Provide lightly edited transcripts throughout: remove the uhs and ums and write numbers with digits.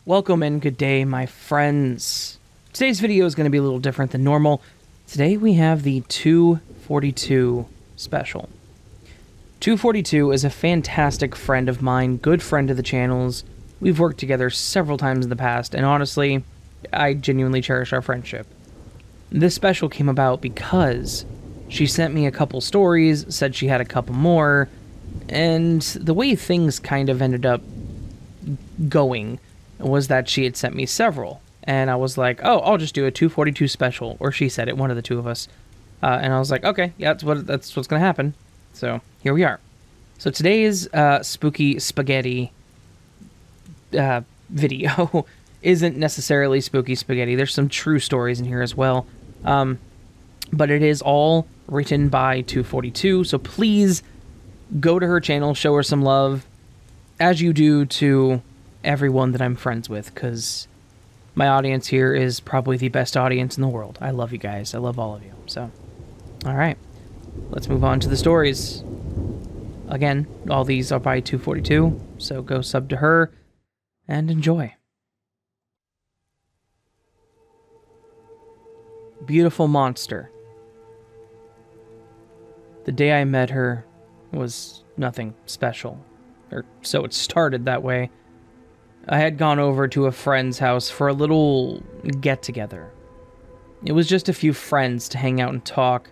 Welcome and good day, my friends. Today's video is going to be a little different than normal. Today we have the 242 special. 242 is a fantastic friend of mine, good friend of the channel's. We've worked together several times in the past, and honestly, I genuinely cherish our friendship. This special came about because she sent me a couple stories, said she had a couple more, and the way things kind of ended up going was that she had sent me several, and I was like, oh, I'll just do a 242 special, or she said it, one of the two of us, and I was like, okay, yeah, that's what's gonna happen. So here we are. So today's spooky spaghetti video isn't necessarily spooky spaghetti. There's some true stories in here as well, but it is all written by 242, so please go to her channel, show her some love, as you do to everyone that I'm friends with, because my audience here is probably the best audience in the world. I love you guys. I love all of you. So, alright. Let's move on to the stories. Again, all these are by 242, so go sub to her and enjoy. Beautiful monster. The day I met her was nothing special, or so it started that way. I had gone over to a friend's house for a little get-together. It was just a few friends to hang out and talk.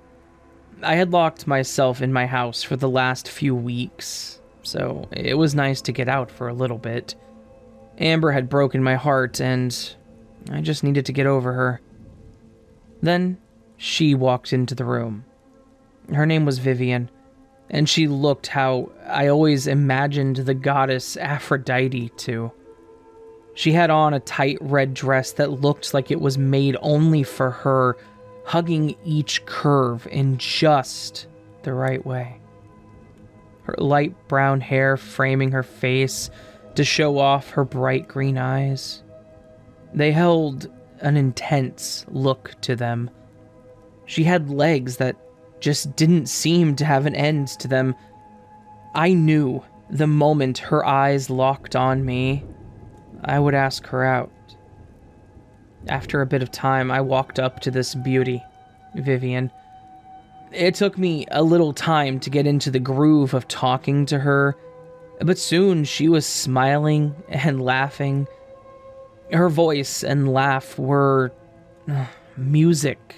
I had locked myself in my house for the last few weeks, so it was nice to get out for a little bit. Amber had broken my heart, and I just needed to get over her. Then, she walked into the room. Her name was Vivian, and she looked how I always imagined the goddess Aphrodite to. She had on a tight red dress that looked like it was made only for her, hugging each curve in just the right way. Her light brown hair framing her face to show off her bright green eyes. They held an intense look to them. She had legs that just didn't seem to have an end to them. I knew the moment her eyes locked on me, I would ask her out. After a bit of time, I walked up to this beauty, Vivian. It took me a little time to get into the groove of talking to her, but soon she was smiling and laughing. Her voice and laugh were music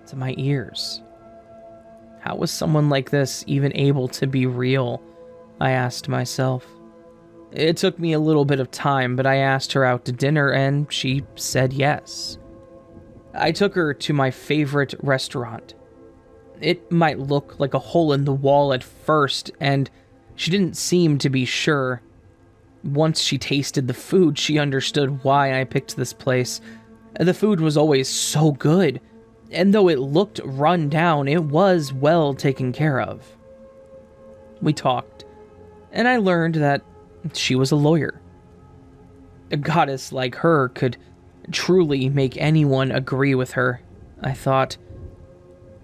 to my ears. How was someone like this even able to be real? I asked myself. It took me a little bit of time, but I asked her out to dinner and she said yes. I took her to my favorite restaurant. It might look like a hole in the wall at first, and she didn't seem to be sure. Once she tasted the food, she understood why I picked this place. The food was always so good, and though it looked run down, it was well taken care of. We talked, and I learned that she was a lawyer. A goddess like her could truly make anyone agree with her, I thought.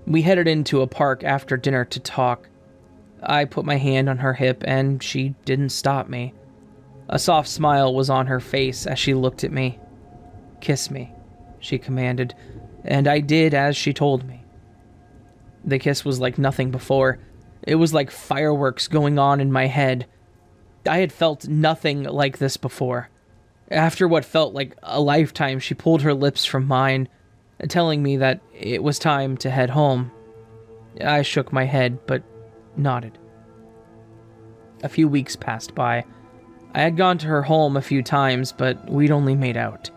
We headed into a park after dinner to talk. I put my hand on her hip, and she didn't stop me. A soft smile was on her face as she looked at me. "Kiss me," she commanded, and I did as she told me. The kiss was like nothing before. It was like fireworks going on in my head. I had felt nothing like this before. After what felt like a lifetime, she pulled her lips from mine, telling me that it was time to head home. I shook my head, but nodded. A few weeks passed by. I had gone to her home a few times, but we'd only made out.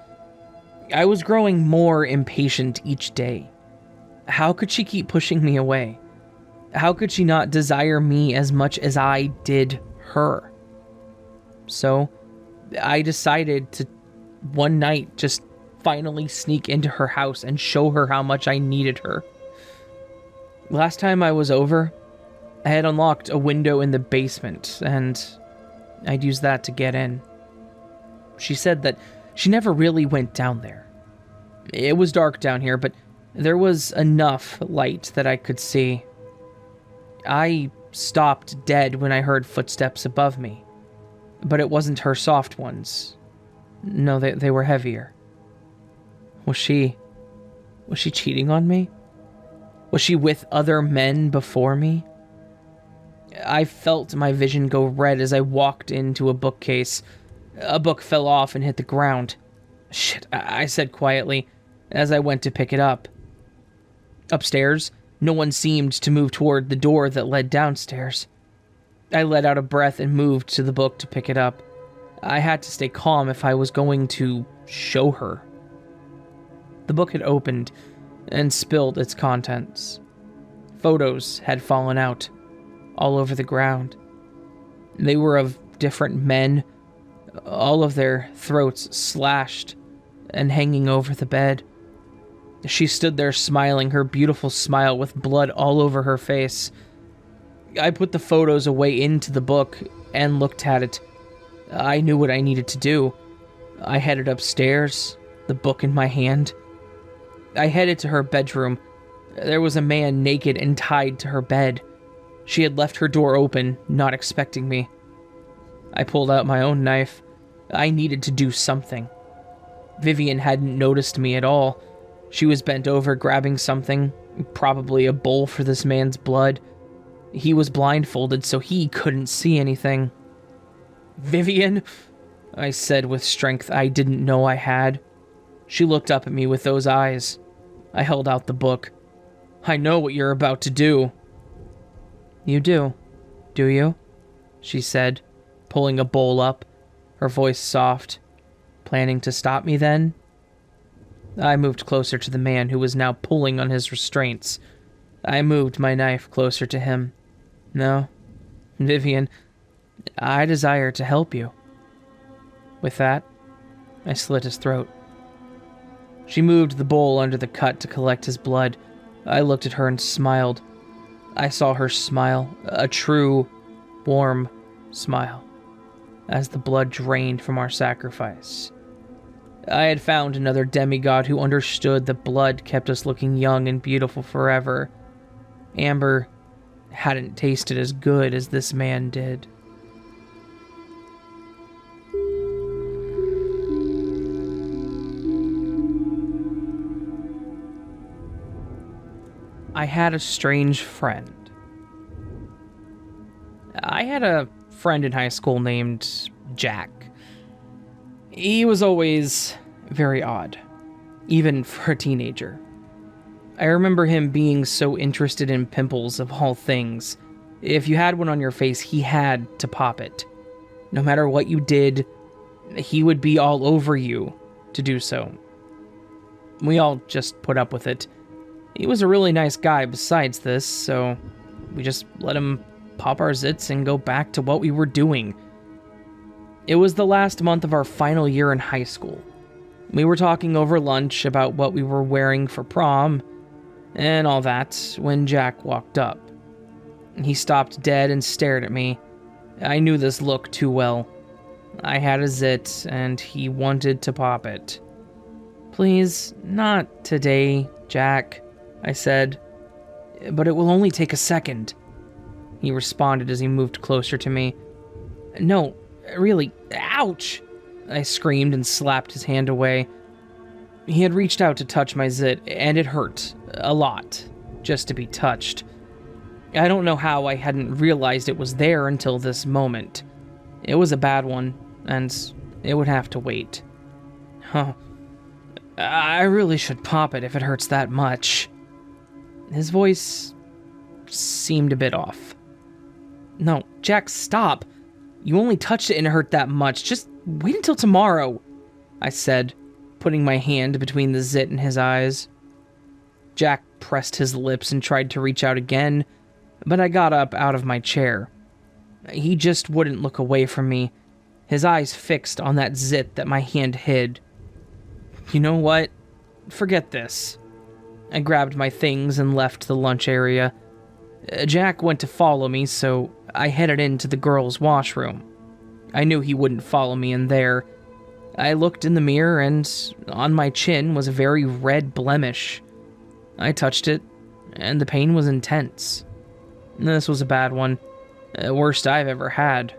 I was growing more impatient each day. How could she keep pushing me away? How could she not desire me as much as I did her? So, I decided to, one night, just finally sneak into her house and show her how much I needed her. Last time I was over, I had unlocked a window in the basement, and I'd used that to get in. She said that she never really went down there. It was dark down here, but there was enough light that I could see. I stopped dead when I heard footsteps above me, but it wasn't her soft ones. No, they were heavier. Was she cheating on me? Was she with other men before me? I felt my vision go red as I walked into a bookcase. A book fell off and hit the ground. Shit, I said quietly as I went to pick it up. Upstairs, no one seemed to move toward the door that led downstairs. I let out a breath and moved to the book to pick it up. I had to stay calm if I was going to show her. The book had opened and spilled its contents. Photos had fallen out all over the ground. They were of different men, all of their throats slashed and hanging over the bed. She stood there smiling, her beautiful smile with blood all over her face. I put the photos away into the book and looked at it. I knew what I needed to do. I headed upstairs, the book in my hand. I headed to her bedroom. There was a man naked and tied to her bed. She had left her door open, not expecting me. I pulled out my own knife. I needed to do something. Vivian hadn't noticed me at all. She was bent over grabbing something, probably a bowl for this man's blood. He was blindfolded, so he couldn't see anything. "Vivian," I said with strength I didn't know I had. She looked up at me with those eyes. I held out the book. "I know what you're about to do." "You do you?" she said, pulling a bowl up, her voice soft. "Planning to stop me then?" I moved closer to the man who was now pulling on his restraints. I moved my knife closer to him. "No, Vivian, I desire to help you." With that, I slit his throat. She moved the bowl under the cut to collect his blood. I looked at her and smiled. I saw her smile, a true, warm smile, as the blood drained from our sacrifice. I had found another demigod who understood that blood kept us looking young and beautiful forever. Amber hadn't tasted as good as this man did. I had a strange friend. I had a friend in high school named Jack. He was always very odd, even for a teenager. I remember him being so interested in pimples of all things. If you had one on your face, he had to pop it. No matter what you did, he would be all over you to do so. We all just put up with it. He was a really nice guy besides this, so we just let him pop our zits and go back to what we were doing. It was the last month of our final year in high school. We were talking over lunch about what we were wearing for prom and all that when Jack walked up. He stopped dead and stared at me. I knew this look too well. I had a zit and he wanted to pop it. "Please, not today, Jack," I said. "But it will only take a second," he responded as he moved closer to me. "No, really, ouch!" I screamed and slapped his hand away. He had reached out to touch my zit, and it hurt a lot just to be touched. I don't know how I hadn't realized it was there until this moment. It was a bad one, and it would have to wait. "Huh. I really should pop it if it hurts that much." His voice seemed a bit off. "No, Jack, stop. You only touched it and it hurt that much. Just wait until tomorrow," I said, putting my hand between the zit and his eyes. Jack pressed his lips and tried to reach out again, but I got up out of my chair. He just wouldn't look away from me, his eyes fixed on that zit that my hand hid. "You know what? Forget this." I grabbed my things and left the lunch area. Jack went to follow me, so I headed into the girls' washroom. I knew he wouldn't follow me in there. I looked in the mirror, and on my chin was a very red blemish. I touched it, and the pain was intense. This was a bad one, the worst I've ever had.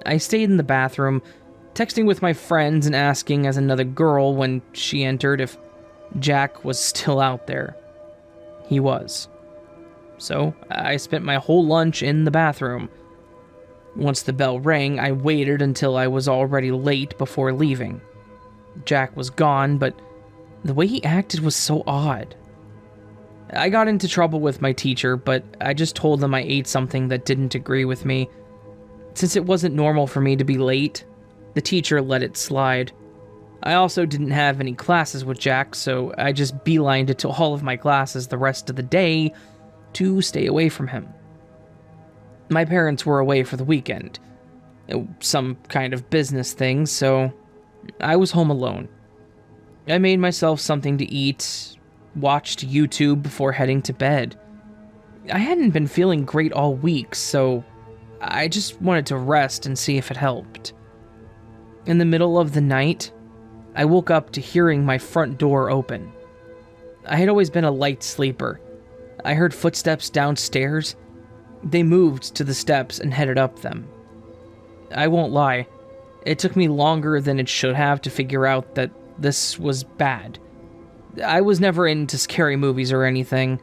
I stayed in the bathroom, texting with my friends and asking as another girl when she entered if Jack was still out there. He was. So I spent my whole lunch in the bathroom. Once the bell rang, I waited until I was already late before leaving. Jack was gone, but the way he acted was so odd. I got into trouble with my teacher, but I just told them I ate something that didn't agree with me. Since it wasn't normal for me to be late, the teacher let it slide. I also didn't have any classes with Jack, so I just beelined it to all of my classes the rest of the day to stay away from him. My parents were away for the weekend, some kind of business thing, so I was home alone. I made myself something to eat, watched YouTube before heading to bed. I hadn't been feeling great all week, so I just wanted to rest and see if it helped. In the middle of the night, I woke up to hearing my front door open. I had always been a light sleeper. I heard footsteps downstairs. They moved to the steps and headed up them. I won't lie, it took me longer than it should have to figure out that this was bad. I was never into scary movies or anything.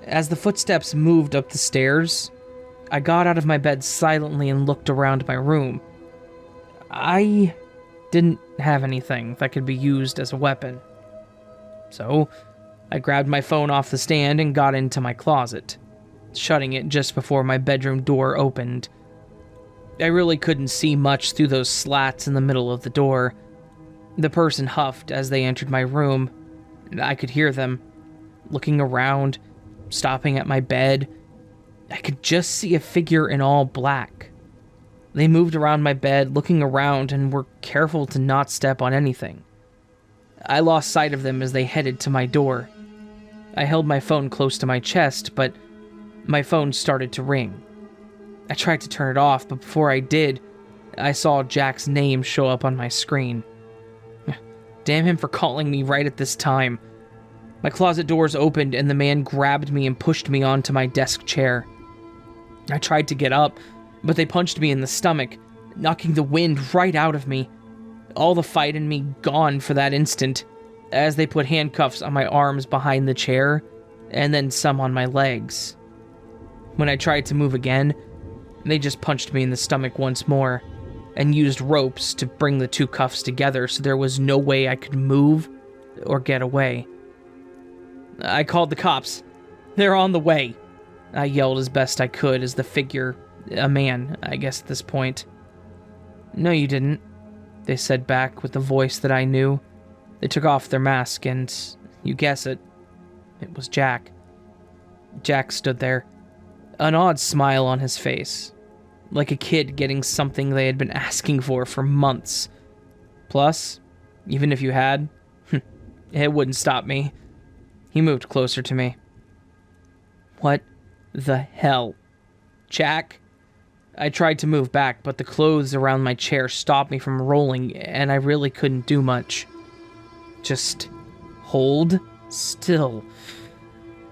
As the footsteps moved up the stairs, I got out of my bed silently and looked around my room. I didn't have anything that could be used as a weapon. So, I grabbed my phone off the stand and got into my closet, shutting it just before my bedroom door opened. I really couldn't see much through those slats in the middle of the door. The person huffed as they entered my room. I could hear them, looking around, stopping at my bed. I could just see a figure in all black. They moved around my bed, looking around, and were careful to not step on anything. I lost sight of them as they headed to my door. I held my phone close to my chest, but my phone started to ring. I tried to turn it off, but before I did, I saw Jack's name show up on my screen. Damn him for calling me right at this time. My closet doors opened and the man grabbed me and pushed me onto my desk chair. I tried to get up, but they punched me in the stomach, knocking the wind right out of me. All the fight in me gone for that instant, as they put handcuffs on my arms behind the chair, and then some on my legs. When I tried to move again, they just punched me in the stomach once more, and used ropes to bring the two cuffs together so there was no way I could move or get away. I called the cops. They're on the way. I yelled as best I could as the figure, a man, I guess at this point. No, you didn't, they said back with the voice that I knew. They took off their mask and, you guess it was Jack. Jack stood there, an odd smile on his face, like a kid getting something they had been asking for months. Plus, even if you had, it wouldn't stop me. He moved closer to me. What the hell? Jack? I tried to move back, but the clothes around my chair stopped me from rolling, and I really couldn't do much. Just hold still,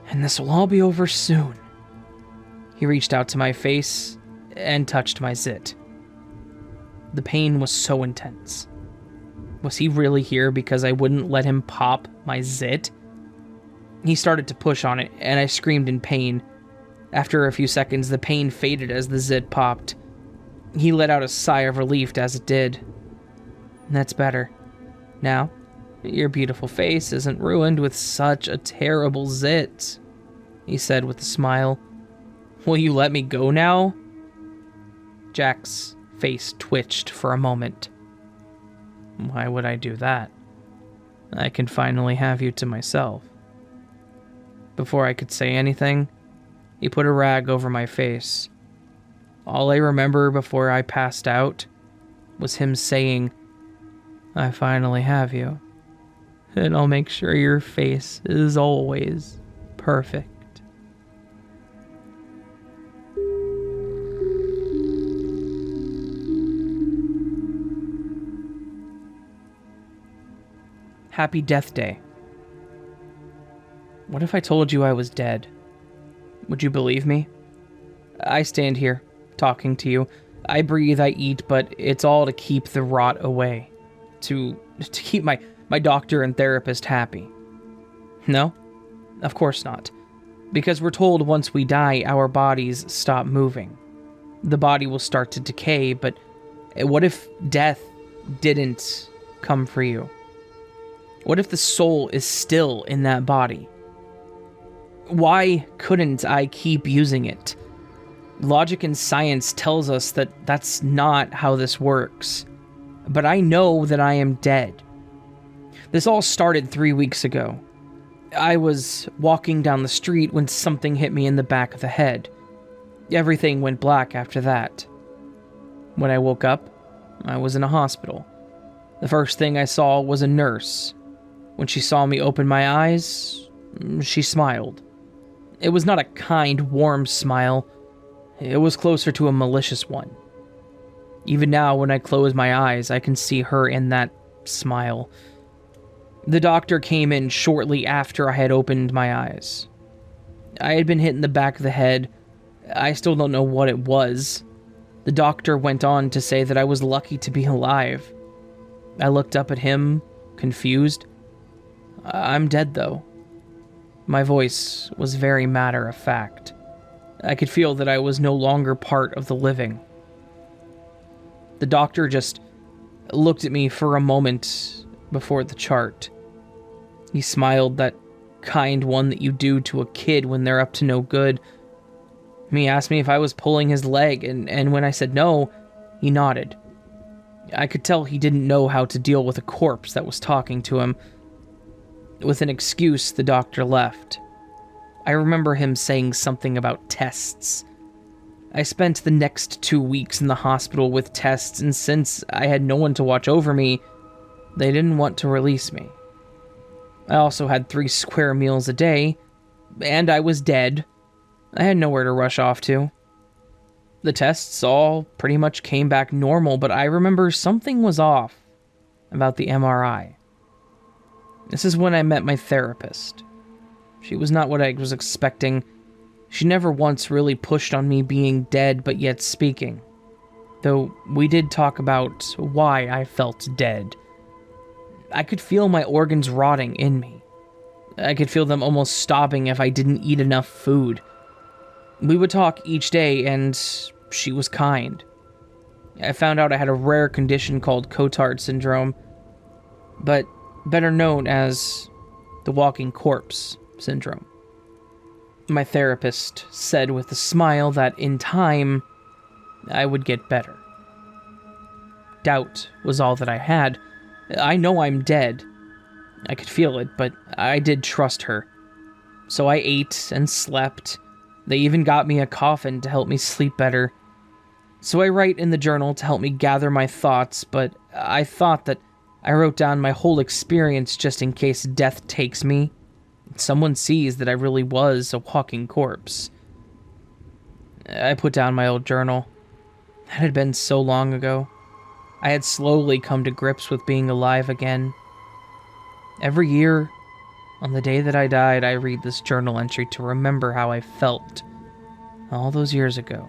and this will all be over soon. He reached out to my face and touched my zit. The pain was so intense. Was he really here because I wouldn't let him pop my zit? He started to push on it, and I screamed in pain. After a few seconds, the pain faded as the zit popped. He let out a sigh of relief as it did. That's better. Now, your beautiful face isn't ruined with such a terrible zit, he said with a smile. Will you let me go now? Jack's face twitched for a moment. Why would I do that? I can finally have you to myself. Before I could say anything, he put a rag over my face. All I remember before I passed out was him saying, I finally have you, and I'll make sure your face is always perfect. Happy Death Day. What if I told you I was dead? Would you believe me? I stand here, talking to you, I breathe, I eat, but it's all to keep the rot away. To keep my doctor and therapist happy. No, of course not. Because we're told once we die, our bodies stop moving. The body will start to decay, but what if death didn't come for you? What if the soul is still in that body? Why couldn't I keep using it? Logic and science tells us that that's not how this works. But I know that I am dead. This all started 3 weeks ago. I was walking down the street when something hit me in the back of the head. Everything went black after that. When I woke up, I was in a hospital. The first thing I saw was a nurse. When she saw me open my eyes, she smiled. It was not a kind, warm smile. It was closer to a malicious one. Even now, when I close my eyes, I can see her in that smile. The doctor came in shortly after I had opened my eyes. I had been hit in the back of the head. I still don't know what it was. The doctor went on to say that I was lucky to be alive. I looked up at him, confused. I'm dead, though. My voice was very matter-of-fact. I could feel that I was no longer part of the living. The doctor just looked at me for a moment before the chart. He smiled, that kind one that you do to a kid when they're up to no good. He asked me if I was pulling his leg, and when I said no, he nodded. I could tell he didn't know how to deal with a corpse that was talking to him. With an excuse, the doctor left. I remember him saying something about tests. I spent the next 2 weeks in the hospital with tests, and since I had no one to watch over me, they didn't want to release me. I also had 3 square meals a day, and I was dead. I had nowhere to rush off to. The tests all pretty much came back normal, but I remember something was off about the MRI. This is when I met my therapist. She was not what I was expecting. She never once really pushed on me being dead, but yet speaking. Though we did talk about why I felt dead. I could feel my organs rotting in me. I could feel them almost stopping if I didn't eat enough food. We would talk each day, and she was kind. I found out I had a rare condition called Cotard syndrome, but better known as the walking corpse syndrome. My therapist said with a smile that in time, I would get better. Doubt was all that I had. I know I'm dead. I could feel it, but I did trust her. So I ate and slept. They even got me a coffin to help me sleep better. So I write in the journal to help me gather my thoughts, but I thought that I wrote down my whole experience just in case death takes me. Someone sees that I really was a walking corpse. I put down my old journal. That had been so long ago. I had slowly come to grips with being alive again. Every year, on the day that I died, I read this journal entry to remember how I felt all those years ago.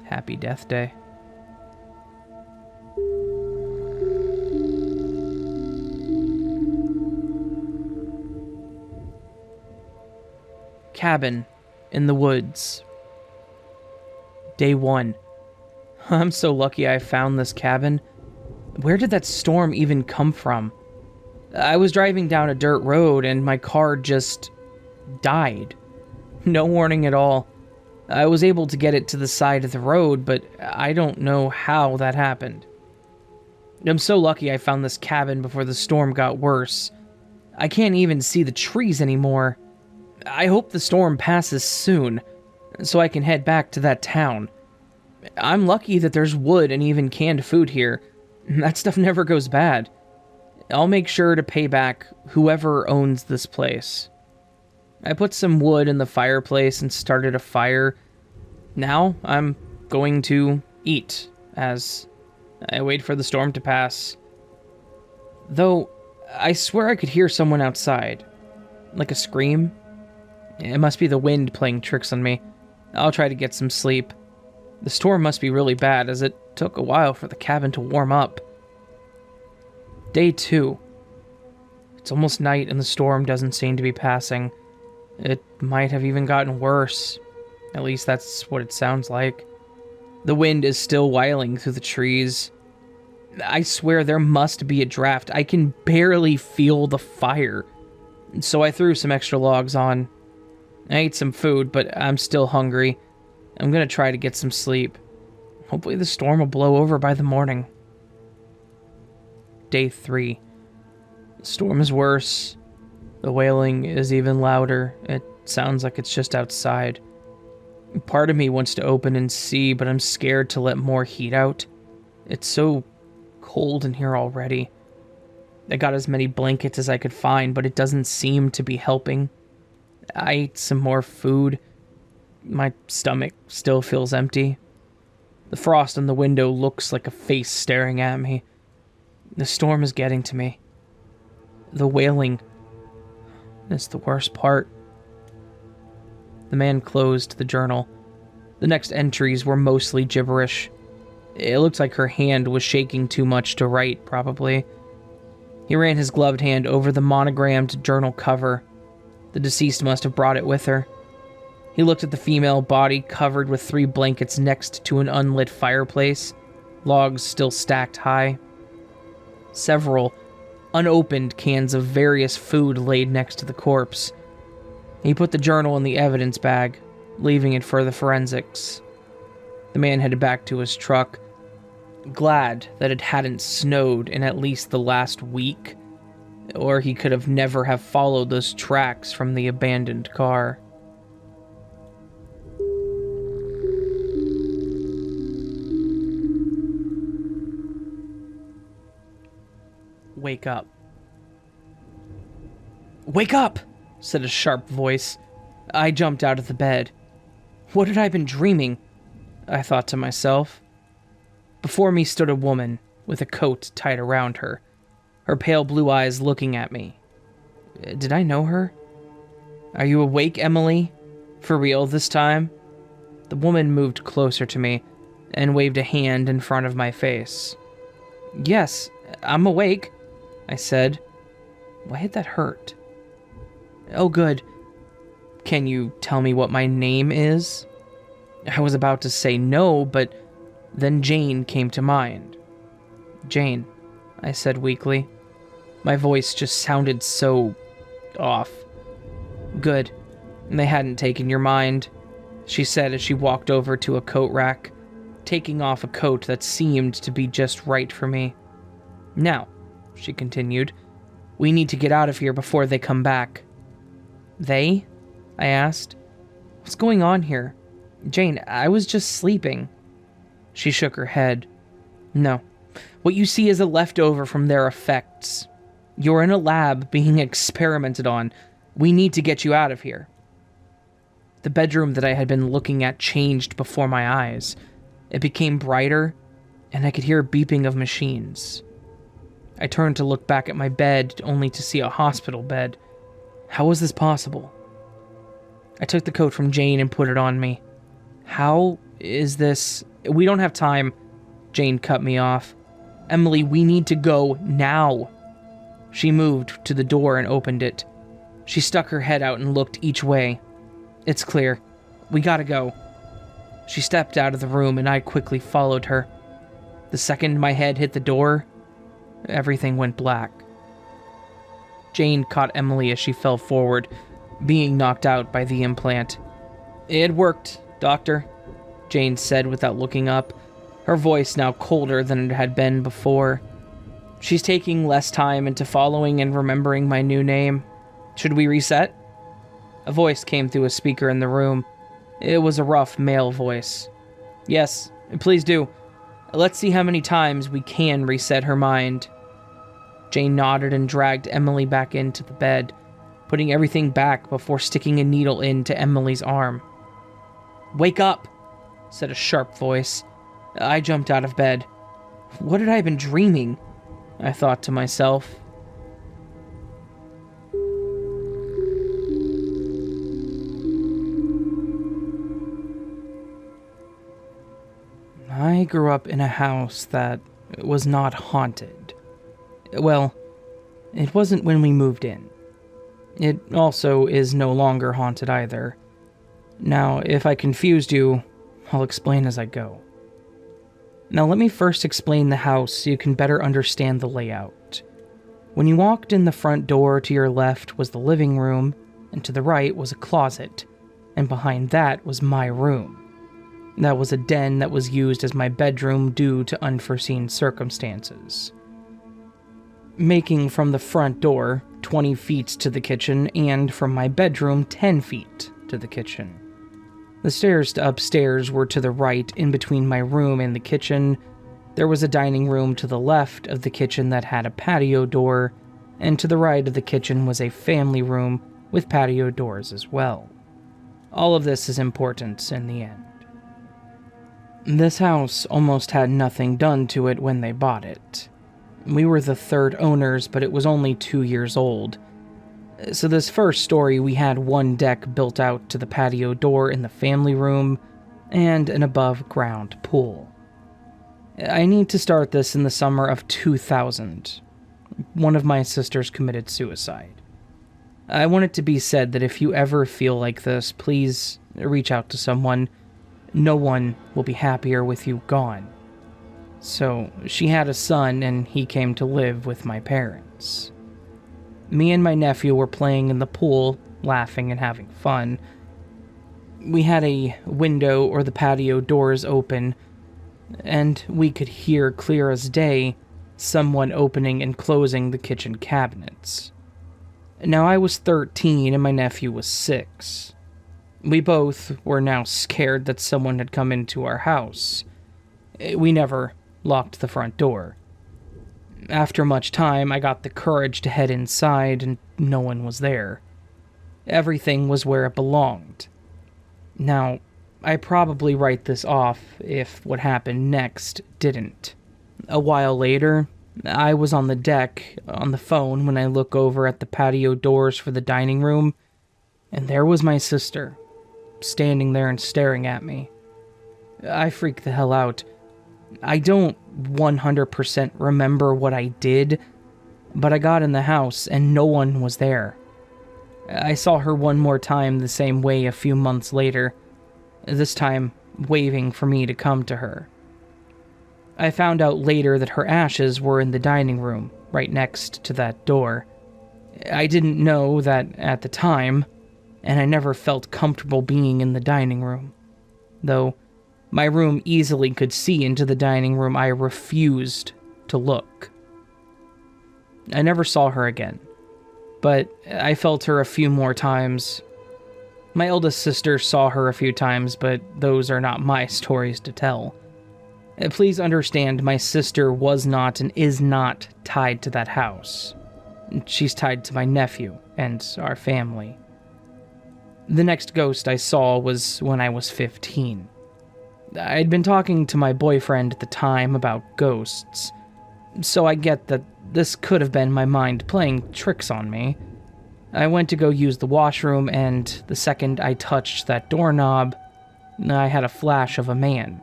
Happy Death Day. Cabin in the woods. Day 1. I'm so lucky I found this cabin. Where did that storm even come from? I was driving down a dirt road and my car just died. No warning at all. I was able to get it to the side of the road, but I don't know how that happened. I'm so lucky I found this cabin before the storm got worse. I can't even see the trees anymore. I hope the storm passes soon, so I can head back to that town. I'm lucky that there's wood and even canned food here. That stuff never goes bad. I'll make sure to pay back whoever owns this place. I put some wood in the fireplace and started a fire. Now I'm going to eat as I wait for the storm to pass. Though, I swear I could hear someone outside. Like a scream. It must be the wind playing tricks on me. I'll try to get some sleep. The storm must be really bad, as it took a while for the cabin to warm up. Day 2. It's almost night and the storm doesn't seem to be passing. It might have even gotten worse. At least that's what it sounds like. The wind is still wailing through the trees. I swear there must be a draft. I can barely feel the fire. So I threw some extra logs on. I ate some food, but I'm still hungry. I'm gonna try to get some sleep. Hopefully the storm will blow over by the morning. Day 3. The storm is worse. The wailing is even louder. It sounds like it's just outside. Part of me wants to open and see, but I'm scared to let more heat out. It's so cold in here already. I got as many blankets as I could find, but it doesn't seem to be helping. I ate some more food. My stomach still feels empty. The frost on the window looks like a face staring at me. The storm is getting to me. The wailing is the worst part. The man closed the journal. The next entries were mostly gibberish. It looked like her hand was shaking too much to write, probably. He ran his gloved hand over the monogrammed journal cover. The deceased must have brought it with her. He looked at the female body covered with 3 blankets next to an unlit fireplace, logs still stacked high. Several unopened cans of various food laid next to the corpse. He put the journal in the evidence bag, leaving it for the forensics. The man headed back to his truck, glad that it hadn't snowed in at least the last week, or he could have never have followed those tracks from the abandoned car. Wake up. Wake up! Said a sharp voice. I jumped out of the bed. What had I been dreaming? I thought to myself. Before me stood a woman, with a coat tied around her, her pale blue eyes looking at me. Did I know her? Are you awake, Emily? For real this time? The woman moved closer to me, and waved a hand in front of my face. Yes, I'm awake, I said. Why did that hurt? Oh, good. Can you tell me what my name is? I was about to say no, but then Jane came to mind. Jane, I said weakly. My voice just sounded so off. Good. They hadn't taken your mind, she said as she walked over to a coat rack, taking off a coat that seemed to be just right for me. Now, she continued, we need to get out of here before they come back. They? I asked. What's going on here? Jane, I was just sleeping. She shook her head. No. What you see is a leftover from their effects. You're in a lab being experimented on. We need to get you out of here. The bedroom that I had been looking at changed before my eyes. It became brighter, and I could hear beeping of machines. I turned to look back at my bed, only to see a hospital bed. How was this possible? I took the coat from Jane and put it on me. How is this? We don't have time. Jane cut me off. Emily, we need to go now. She moved to the door and opened it. She stuck her head out and looked each way. It's clear. We gotta go. She stepped out of the room and I quickly followed her. The second my head hit the door, everything went black. Jane caught Emily as she fell forward, being knocked out by the implant. It worked, Doctor, Jane said without looking up, her voice now colder than it had been before. She's taking less time into following and remembering my new name. Should we reset? A voice came through a speaker in the room. It was a rough male voice. Yes, please do. Let's see how many times we can reset her mind. Jane nodded and dragged Emily back into the bed, putting everything back before sticking a needle into Emily's arm. Wake up, said a sharp voice. I jumped out of bed. What had I been dreaming? I thought to myself. I grew up in a house that was not haunted. Well, it wasn't when we moved in. It also is no longer haunted either. Now, if I confused you, I'll explain as I go. Now, let me first explain the house so you can better understand the layout. When you walked in the front door, to your left was the living room, and to the right was a closet, and behind that was my room. That was a den that was used as my bedroom due to unforeseen circumstances. Making from the front door 20 feet to the kitchen, and from my bedroom 10 feet to the kitchen. The stairs to upstairs were to the right. In between my room and the kitchen, there was a dining room to the left of the kitchen that had a patio door, and to the right of the kitchen was a family room with patio doors as well. All of this is important in the end. This house almost had nothing done to it when they bought it. We were the third owners, but it was only 2 years old. So this first story, we had one deck built out to the patio door in the family room, and an above-ground pool. I need to start this in the summer of 2000. One of my sisters committed suicide. I want it to be said that if you ever feel like this, please reach out to someone. No one will be happier with you gone. So, she had a son, and he came to live with my parents. Me and my nephew were playing in the pool, laughing and having fun. We had a window or the patio doors open, and we could hear clear as day someone opening and closing the kitchen cabinets. Now, I was 13 and my nephew was 6. We both were now scared that someone had come into our house. We never locked the front door. After much time, I got the courage to head inside, and no one was there. Everything was where it belonged. Now, I probably write this off if what happened next didn't. A while later, I was on the deck, on the phone, when I look over at the patio doors for the dining room, and there was my sister, standing there and staring at me. I freaked the hell out. I don't 100% remember what I did, but I got in the house and no one was there. I saw her one more time the same way a few months later, this time waving for me to come to her. I found out later that her ashes were in the dining room, right next to that door. I didn't know that at the time, and I never felt comfortable being in the dining room. Though my room easily could see into the dining room, I refused to look. I never saw her again, but I felt her a few more times. My eldest sister saw her a few times, but those are not my stories to tell. Please understand, my sister was not and is not tied to that house. She's tied to my nephew and our family. The next ghost I saw was when I was 15. I'd been talking to my boyfriend at the time about ghosts, so I get that this could have been my mind playing tricks on me. I went to go use the washroom, and the second I touched that doorknob, I had a flash of a man.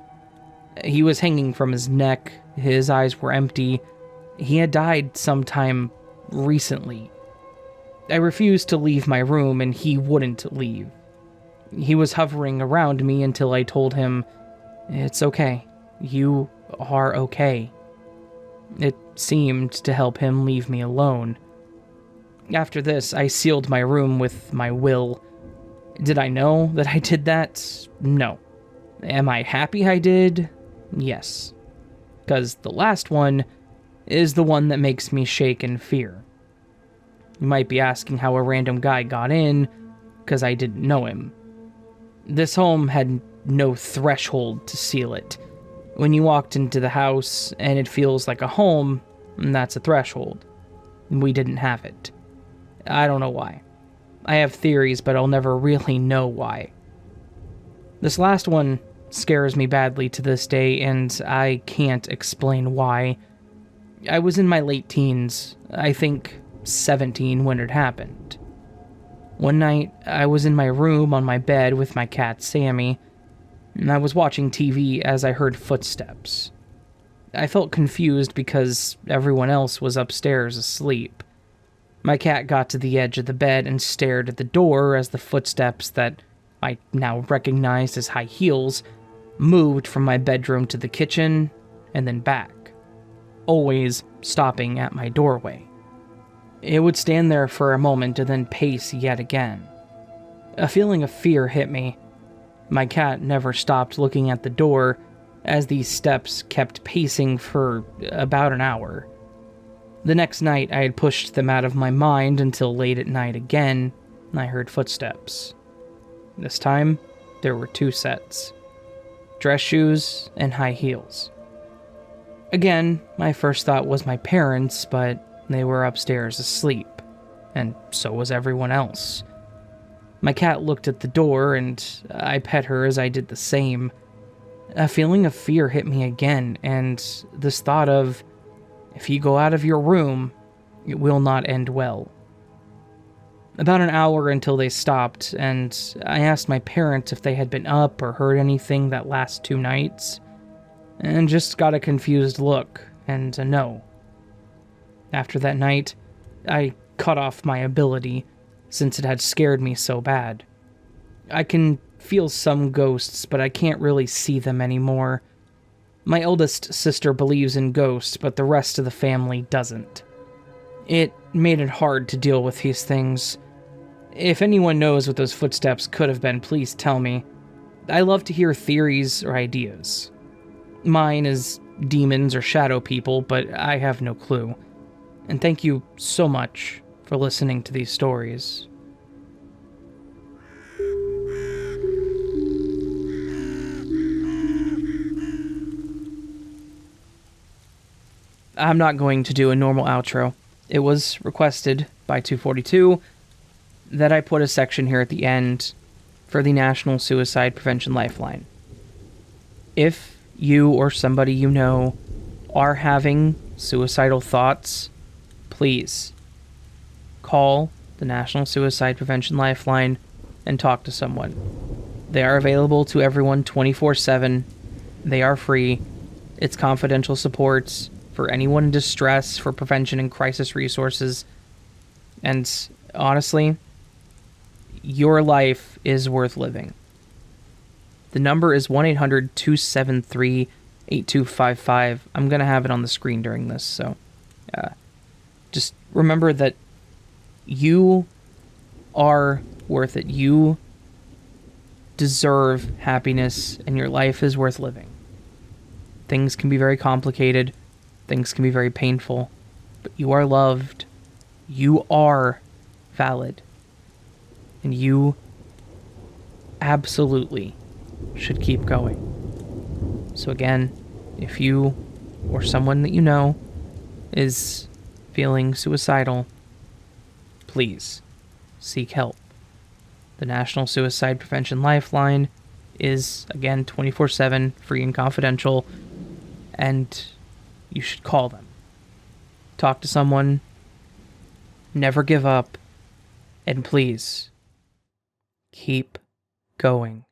He was hanging from his neck, his eyes were empty. He had died sometime recently. I refused to leave my room, and he wouldn't leave. He was hovering around me until I told him, "It's okay. You are okay." It seemed to help him leave me alone. After this, I sealed my room with my will. Did I know that I did that? No. Am I happy I did? Yes. Because the last one is the one that makes me shake in fear. You might be asking how a random guy got in, because I didn't know him. This home had no threshold to seal it. When you walked into the house and it feels like a home, that's a threshold. We didn't have it. I don't know why. I have theories, but I'll never really know why. This last one scares me badly to this day, and I can't explain why. I was in my late teens, I think 17 when it happened. One night, I was in my room on my bed with my cat Sammy. and I was watching TV as I heard footsteps. I felt confused because everyone else was upstairs asleep. My cat got to the edge of the bed and stared at the door as the footsteps that I now recognized as high heels moved from my bedroom to the kitchen and then back, always stopping at my doorway. It would stand there for a moment and then pace yet again. A feeling of fear hit me. My cat never stopped looking at the door as these steps kept pacing for about an hour. The next night, I had pushed them out of my mind until late at night again, I heard footsteps. This time, there were 2 sets. Dress shoes and high heels. Again, my first thought was my parents, but they were upstairs asleep, and so was everyone else. My cat looked at the door, and I pet her as I did the same. A feeling of fear hit me again, and this thought of, if you go out of your room, it will not end well. About an hour until they stopped, and I asked my parents if they had been up or heard anything that last 2 nights, and just got a confused look and a no. After that night, I cut off my ability, since it had scared me so bad. I can feel some ghosts, but I can't really see them anymore. My eldest sister believes in ghosts, but the rest of the family doesn't. It made it hard to deal with these things. If anyone knows what those footsteps could have been, please tell me. I love to hear theories or ideas. Mine is demons or shadow people, but I have no clue. And thank you so much for listening to these stories. I'm not going to do a normal outro. It was requested by 242 that I put a section here at the end for the National Suicide Prevention Lifeline. If you or somebody you know are having suicidal thoughts, please call the National Suicide Prevention Lifeline and talk to someone. They are available to everyone 24/7. They are free. It's confidential support for anyone in distress, for prevention and crisis resources. And honestly, your life is worth living. The number is 1-800-273-8255. I'm going to have it on the screen during this, so just remember that you are worth it. You deserve happiness, and your life is worth living. Things can be very complicated. Things can be very painful, but you are loved, you are valid, and you absolutely should keep going. So again, if you or someone that you know is feeling suicidal, please seek help. The National Suicide Prevention Lifeline is, again, 24/7, free and confidential, and you should call them. Talk to someone. Never give up. And please, keep going.